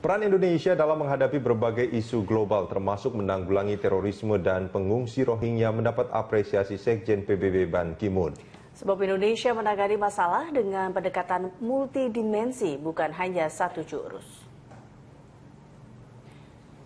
Peran Indonesia dalam menghadapi berbagai isu global termasuk menanggulangi terorisme dan pengungsi Rohingya mendapat apresiasi Sekjen PBB Ban Ki-moon. Sebab Indonesia menangani masalah dengan pendekatan multidimensi, bukan hanya satu jurus.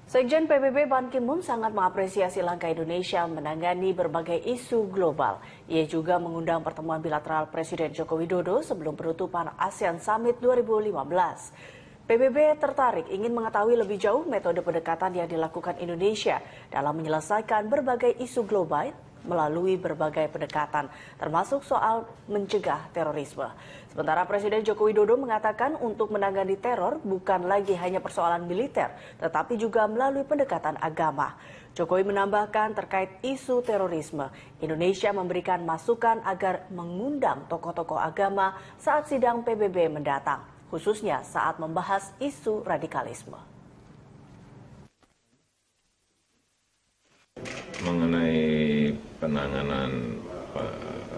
Sekjen PBB Ban Ki-moon sangat mengapresiasi langkah Indonesia menangani berbagai isu global. Ia juga mengundang pertemuan bilateral Presiden Joko Widodo sebelum penutupan ASEAN Summit 2015. PBB tertarik ingin mengetahui lebih jauh metode pendekatan yang dilakukan Indonesia dalam menyelesaikan berbagai isu global melalui berbagai pendekatan, termasuk soal mencegah terorisme. Sementara Presiden Joko Widodo mengatakan untuk menangani teror bukan lagi hanya persoalan militer, tetapi juga melalui pendekatan agama. Jokowi menambahkan terkait isu terorisme, Indonesia memberikan masukan agar mengundang tokoh-tokoh agama saat sidang PBB mendatang, khususnya saat membahas isu radikalisme. Mengenai penanganan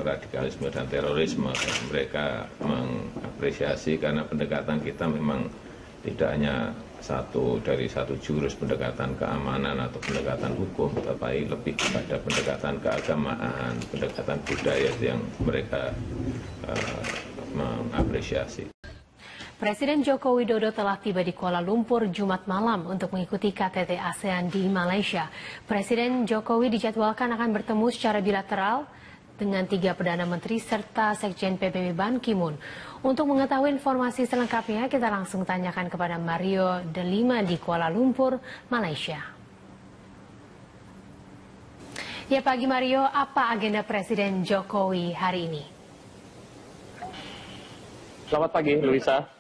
radikalisme dan terorisme, mereka mengapresiasi karena pendekatan kita memang tidak hanya dari satu jurus pendekatan keamanan atau pendekatan hukum, tetapi lebih kepada pendekatan keagamaan, pendekatan budaya yang mereka mengapresiasi. Presiden Joko Widodo telah tiba di Kuala Lumpur Jumat malam untuk mengikuti KTT ASEAN di Malaysia. Presiden Jokowi dijadwalkan akan bertemu secara bilateral dengan 3 Perdana Menteri serta Sekjen PBB Ban Ki-moon. Untuk mengetahui informasi selengkapnya, kita langsung tanyakan kepada Mario Delima di Kuala Lumpur, Malaysia. Ya, pagi Mario, apa agenda Presiden Jokowi hari ini? Selamat pagi, Luisa.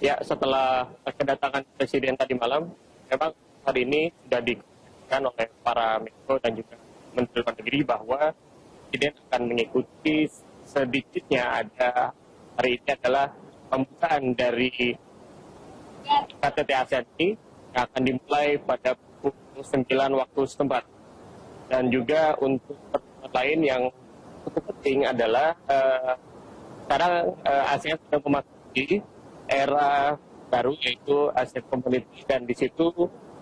Ya, setelah kedatangan Presiden tadi malam, memang hari ini sudah dikatakan oleh para menko dan juga Menteri Luar Negeri bahwa Presiden akan mengikuti sedikitnya ada hari ini adalah pembukaan dari KTT ASEAN ini yang akan dimulai pada pukul 9 waktu setempat. Dan juga untuk pertemuan lain yang cukup penting adalah sekarang ASEAN sudah memasuki era baru yaitu ASEAN Community, dan di situ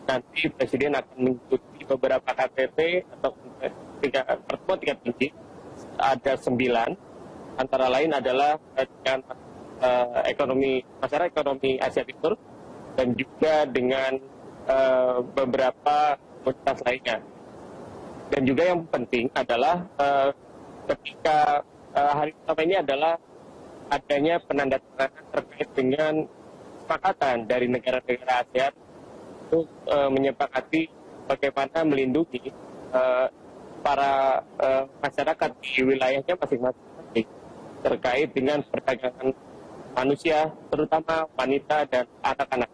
nanti Presiden akan mengikuti beberapa KTT atau pertemuan tingkat tinggi, ada 9, antara lain adalah dengan masyarakat ekonomi Asia Timur dan juga dengan beberapa komunitas lainnya. Dan juga yang penting adalah ketika hari pertama ini adalah adanya penandatanganan terkait dengan kesepakatan dari negara-negara ASEAN untuk menyepakati bagaimana melindungi para masyarakat di wilayahnya masing-masing terkait dengan perdagangan manusia, terutama wanita dan anak-anak.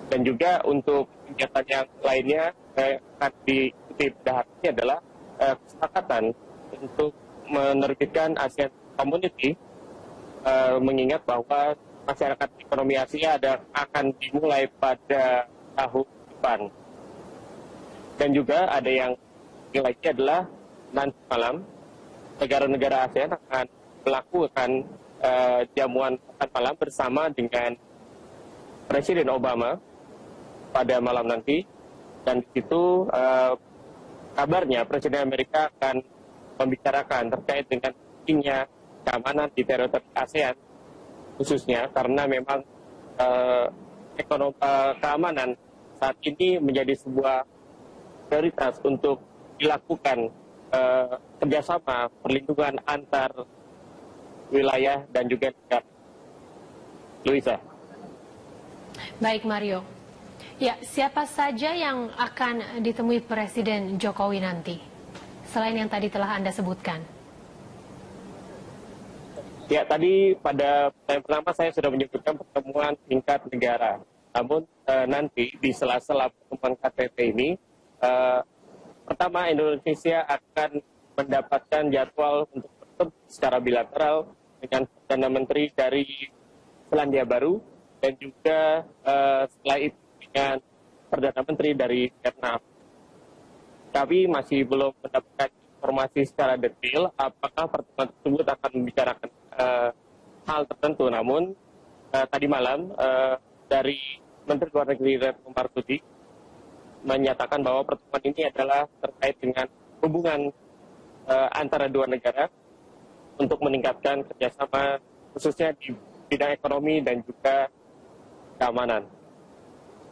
Dan juga untuk kegiatan yang lainnya akan diikuti pada hari ini adalah kesepakatan untuk menerbitkan ASEAN Community, mengingat bahwa masyarakat ekonomi Asia akan dimulai pada tahun depan. Dan juga ada yang lagi adalah nanti malam negara-negara ASEAN akan melakukan jamuan makan malam bersama dengan Presiden Obama pada malam nanti. Dan di situ kabarnya Presiden Amerika akan membicarakan terkait dengan pentingnya keamanan di teritori ASEAN, khususnya karena memang keamanan saat ini menjadi sebuah prioritas untuk dilakukan kerjasama perlindungan antar wilayah dan juga negara. Luisa. Baik Mario. Ya, siapa saja yang akan ditemui Presiden Jokowi nanti, selain yang tadi telah Anda sebutkan? Ya, tadi pada pertanyaan pertama saya sudah menyebutkan pertemuan tingkat negara. Namun nanti di sela-sela pertemuan KTT ini, pertama Indonesia akan mendapatkan jadwal untuk bertemu secara bilateral dengan Perdana Menteri dari Selandia Baru dan juga setelah itu dengan Perdana Menteri dari Vietnam. Tapi masih belum mendapatkan informasi secara detail apakah pertemuan tersebut akan membicarakan hal tertentu. Namun tadi malam dari Menteri Luar Negeri Retno Marsudi menyatakan bahwa pertemuan ini adalah terkait dengan hubungan antara dua negara untuk meningkatkan kerjasama khususnya di bidang ekonomi dan juga keamanan.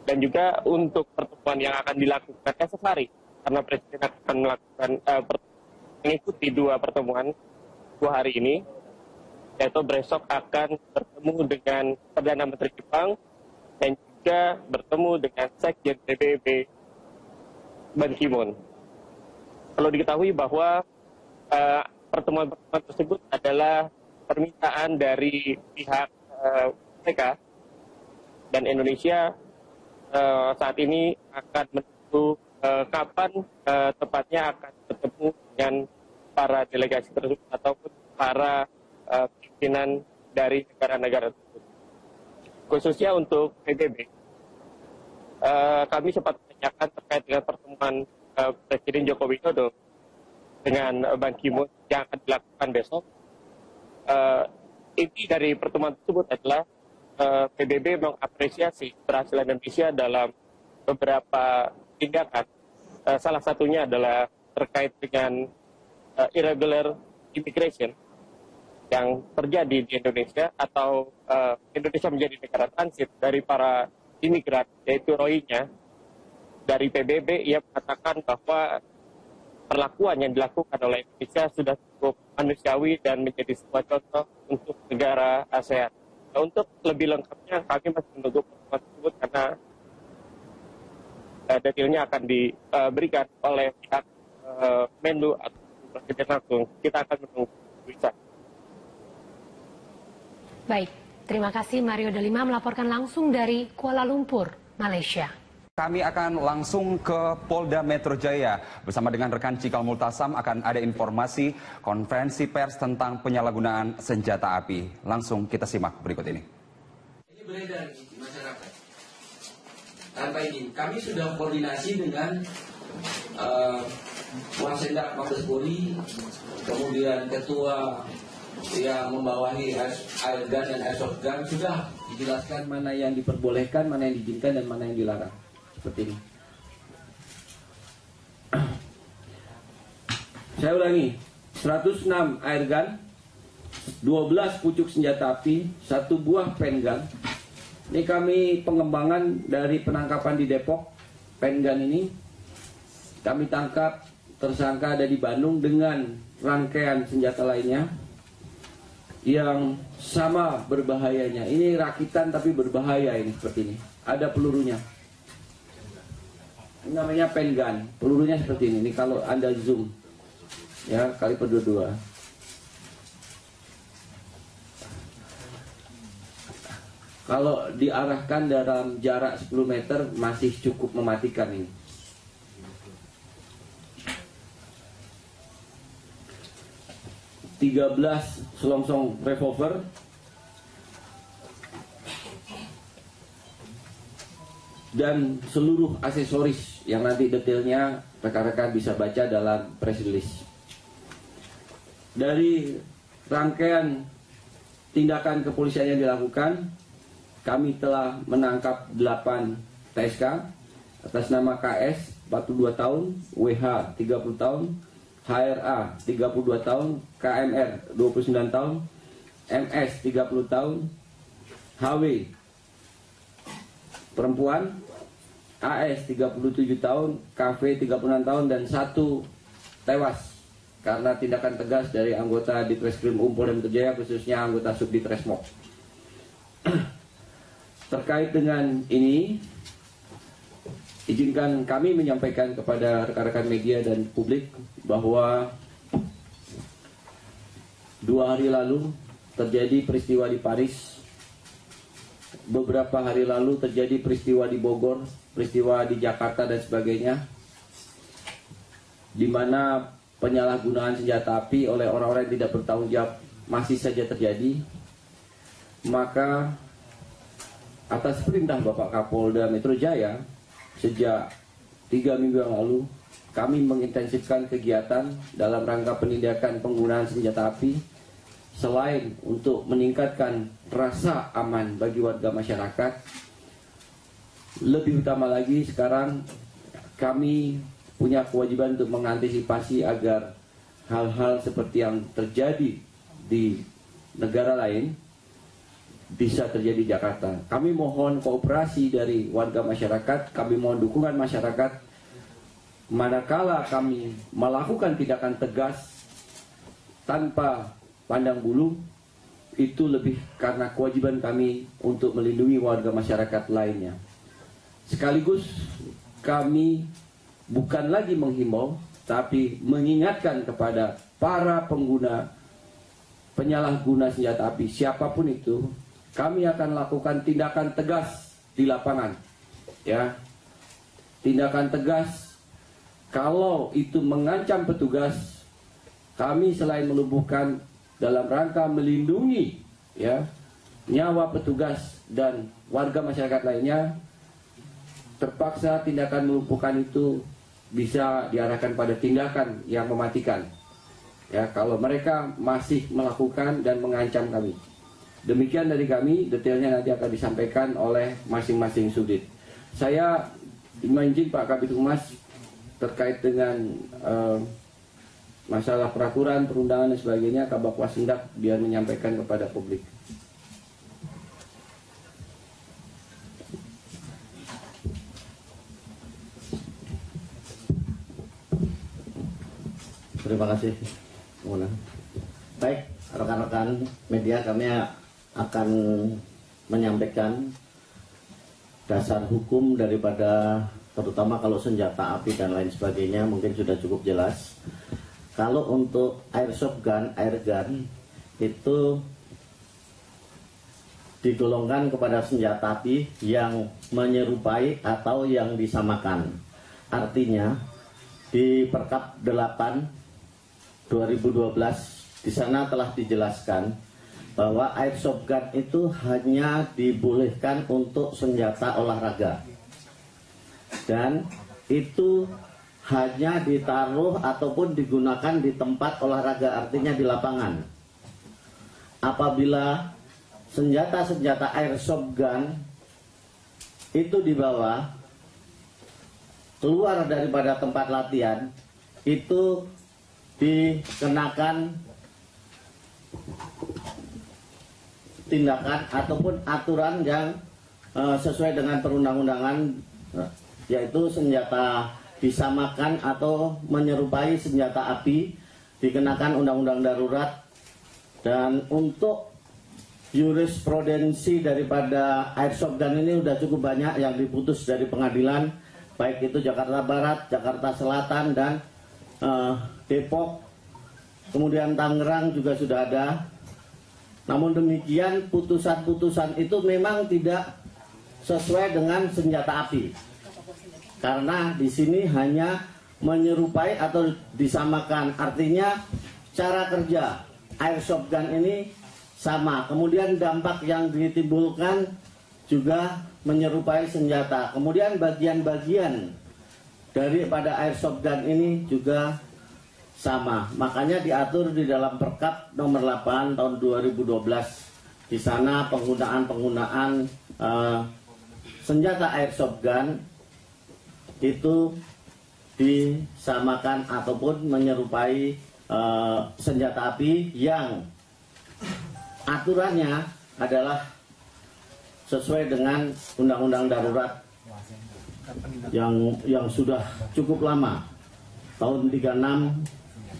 Dan juga untuk pertemuan yang akan dilakukan esok hari, karena Presiden akan mengikuti dua pertemuan 2 hari ini, yaitu besok akan bertemu dengan Perdana Menteri Jepang dan juga bertemu dengan Sekjen PBB Ban Ki-moon. Perlu diketahui bahwa pertemuan-pertemuan tersebut adalah permintaan dari pihak mereka, dan Indonesia saat ini akan menunggu kapan tepatnya akan bertemu dengan para delegasi tersebut ataupun para pimpinan dari negara-negara tersebut. Khususnya untuk PBB, kami sempat menanyakan terkait dengan pertemuan Presiden Joko Widodo dengan Ban Ki-moon yang akan dilakukan besok. Inti dari pertemuan tersebut adalah PBB mengapresiasi keberhasilan Indonesia dalam beberapa tindakan. Salah satunya adalah terkait dengan irregular immigration yang terjadi di Indonesia, atau Indonesia menjadi negara transit dari para imigran, yaitu Rohingya. Dari PBB, ia mengatakan bahwa perlakuan yang dilakukan oleh Indonesia sudah cukup manusiawi dan menjadi sebuah contoh untuk negara ASEAN. Nah, untuk lebih lengkapnya, kami masih menunggu pertemuan tersebut karena detailnya akan diberikan oleh pihak Menlu atau Presiden langsung. Kita akan menunggu. Bisa. Baik, terima kasih Mario Delima melaporkan langsung dari Kuala Lumpur, Malaysia. Kami akan langsung ke Polda Metro Jaya. Bersama dengan rekan Cikal Multasam akan ada informasi konferensi pers tentang penyalahgunaan senjata api. Langsung kita simak berikut ini. Ini beredar di masyarakat. Tanpa izin, kami sudah koordinasi dengan Wasendak Mabes Polri, kemudian ketua yang membawahi airgun dan airsoft gun, sudah dijelaskan mana yang diperbolehkan, mana yang diizinkan, dan mana yang dilarang. Seperti ini. Saya ulangi, 106 airgun, 12 pucuk senjata api, 1 buah pen gun. Ini kami pengembangan dari penangkapan di Depok. Pen gun ini kami tangkap tersangka ada di Bandung dengan rangkaian senjata lainnya yang sama berbahayanya. Ini rakitan tapi berbahaya, ini seperti ini. Ada pelurunya. Ini namanya pen gun. Pelurunya seperti ini. Ini kalau Anda zoom, ya, kaliber 22. Kalau diarahkan dalam jarak 10 meter masih cukup mematikan ini. .13 selongsong revolver, dan seluruh aksesoris yang nanti detailnya rekan-rekan bisa baca dalam press release. Dari rangkaian tindakan kepolisian yang dilakukan, kami telah menangkap 8 TSK atas nama KS 42 tahun, WH 30 tahun, HRA 32 tahun, KMR 29 tahun, MS 30 tahun, HW perempuan, AS 37 tahun, KV 36 tahun, dan 1 tewas karena tindakan tegas dari anggota Ditreskrim Polda Metro Jaya, khususnya anggota Subditresmob. Terkait dengan ini, izinkan kami menyampaikan kepada rekan-rekan media dan publik bahwa 2 hari lalu terjadi peristiwa di Paris, beberapa hari lalu terjadi peristiwa di Bogor, peristiwa di Jakarta dan sebagainya, di mana penyalahgunaan senjata api oleh orang-orang yang tidak bertanggung jawab masih saja terjadi. Maka atas perintah Bapak Kapolda Metro Jaya, sejak 3 minggu yang lalu, kami mengintensifkan kegiatan dalam rangka penindakan penggunaan senjata api. Selain untuk meningkatkan rasa aman bagi warga masyarakat, Lebih utama lagi sekarang kami punya kewajiban untuk mengantisipasi agar hal-hal seperti yang terjadi di negara lain bisa terjadi di Jakarta. Kami mohon kooperasi dari warga masyarakat, kami mohon dukungan masyarakat manakala kami melakukan tindakan tegas tanpa pandang bulu, itu lebih karena kewajiban kami untuk melindungi warga masyarakat lainnya. Sekaligus kami bukan lagi menghimbau, tapi mengingatkan kepada para pengguna, penyalahguna senjata api, siapapun itu, kami akan lakukan tindakan tegas di lapangan. Ya, tindakan tegas kalau itu mengancam petugas, kami selain melumpuhkan dalam rangka melindungi ya nyawa petugas dan warga masyarakat lainnya, terpaksa tindakan melumpuhkan itu bisa diarahkan pada tindakan yang mematikan. Ya, kalau mereka masih melakukan dan mengancam kami. Demikian dari kami, detailnya nanti akan disampaikan oleh masing-masing sudit. Saya izin Pak Kabid Humas terkait dengan masalah peraturan, perundangan dan sebagainya, Kabak hendak biar menyampaikan kepada publik. Terima kasih. Baik, rekan-rekan media, kami akan menyampaikan dasar hukum daripada, terutama kalau senjata api dan lain sebagainya mungkin sudah cukup jelas. Kalau untuk airsoft gun, air gun itu digolongkan kepada senjata api yang menyerupai atau yang disamakan. Artinya di Perkap 8 2012 di sana telah dijelaskan bahwa airsoft gun itu hanya dibolehkan untuk senjata olahraga dan itu hanya ditaruh ataupun digunakan di tempat olahraga, artinya di lapangan. Apabila senjata-senjata airsoft gun itu dibawa keluar daripada tempat latihan, itu dikenakan tindakan ataupun aturan yang sesuai dengan perundang-undangan, yaitu senjata disamakan atau menyerupai senjata api dikenakan undang-undang darurat. Dan untuk jurisprudensi daripada airsoft gun ini sudah cukup banyak yang diputus dari pengadilan, baik itu Jakarta Barat, Jakarta Selatan, dan Depok, kemudian Tangerang juga sudah ada. Namun demikian putusan-putusan itu memang tidak sesuai dengan senjata api, karena di sini hanya menyerupai atau disamakan, artinya cara kerja airsoft gun ini sama. Kemudian dampak yang ditimbulkan juga menyerupai senjata. Kemudian bagian-bagian daripada airsoft gun ini juga sama. Makanya diatur di dalam Perkap nomor 8 tahun 2012. Di sana penggunaan senjata airsoft gun itu disamakan ataupun menyerupai senjata api yang aturannya adalah sesuai dengan undang-undang darurat yang sudah cukup lama, tahun 36,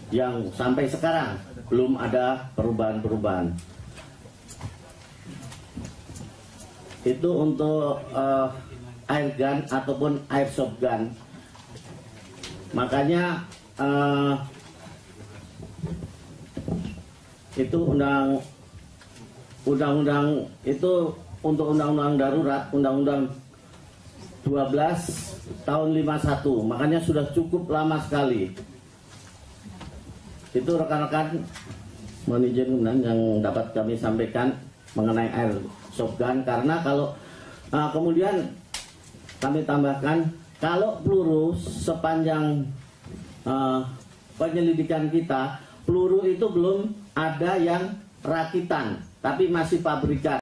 yang sampai sekarang belum ada perubahan-perubahan. Itu untuk air gun ataupun airsoft gun. Makanya itu undang-undang itu untuk undang-undang darurat, undang-undang 12 tahun 51. Makanya sudah cukup lama sekali. Itu rekan-rekan mohon izin yang dapat kami sampaikan mengenai airsoft gun. Karena kalau kemudian kami tambahkan, kalau peluru sepanjang penyelidikan kita, peluru itu belum ada yang rakitan, tapi masih pabrikan.